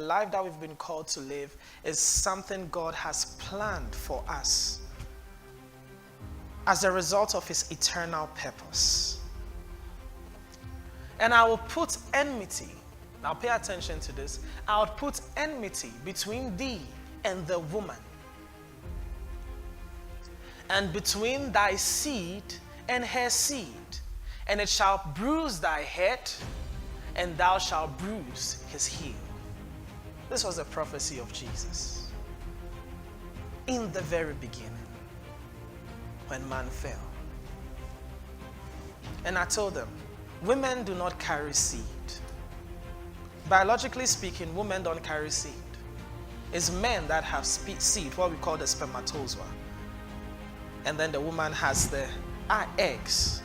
life that we've been called to live is something God has planned for us as a result of his eternal purpose. And I will put enmity, now pay attention to this, I will put enmity between thee and the woman, and between thy seed and her seed, and it shall bruise thy head, and thou shalt bruise his heel. This was a prophecy of Jesus. In the very beginning, when man fell. And I told them, women do not carry seed. Biologically speaking, women don't carry seed. It's men that have seed, what we call the spermatozoa. And then the woman has the eggs.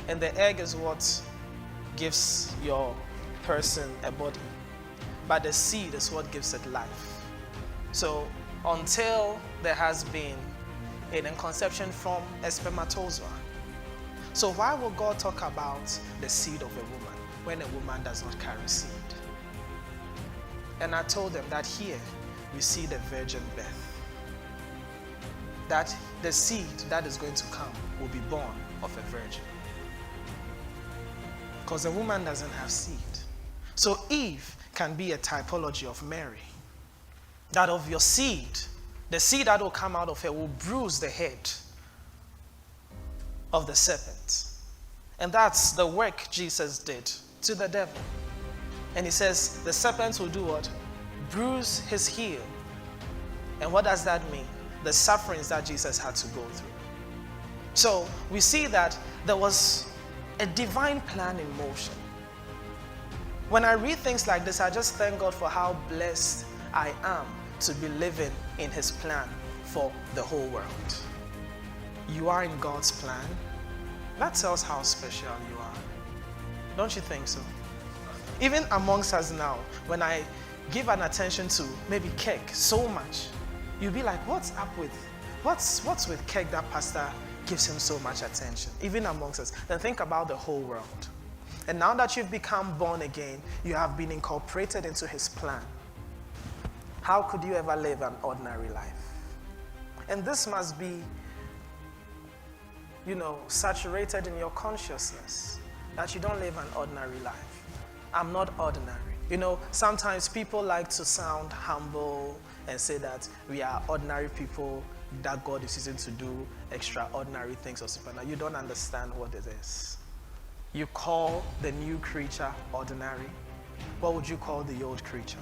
And the egg is what gives your person a body. But the seed is what gives it life. So until there has been a conception from a spermatozoa. So why will God talk about the seed of a woman when a woman does not carry seed? And I told them that here we see the virgin birth. That the seed that is going to come will be born of a virgin. Because a woman doesn't have seed. So Eve can be a typology of Mary. That of your seed, the seed that will come out of her will bruise the head of the serpent. And that's the work Jesus did to the devil. And he says the serpent will do what? Bruise his heel. And what does that mean? The sufferings that Jesus had to go through. So we see that there was a divine plan in motion. When I read things like this, I just thank God for how blessed I am to be living in his plan for the whole world. You are in God's plan. That tells how special you are. Don't you think so? Even amongst us now, when I give an attention to maybe cake so much, you'll be like, what's up with, what's with cake that pastor gives him so much attention? Even amongst us. Then think about the whole world. And now that you've become born again, you have been incorporated into his plan. How could you ever live an ordinary life? And this must be, saturated in your consciousness, that you don't live an ordinary life. I'm not ordinary. Sometimes people like to sound humble and say that we are ordinary people that God is using to do extraordinary things or supernatural. You don't understand what it is. You call the new creature ordinary. What would you call the old creature?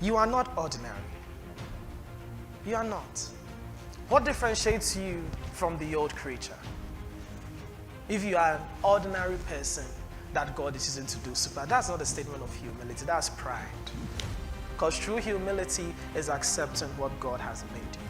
You are not ordinary. You are not. What differentiates you from the old creature? If you are an ordinary person that God is using to do super, that's not a statement of humility, that's pride. Because true humility is accepting what God has made you.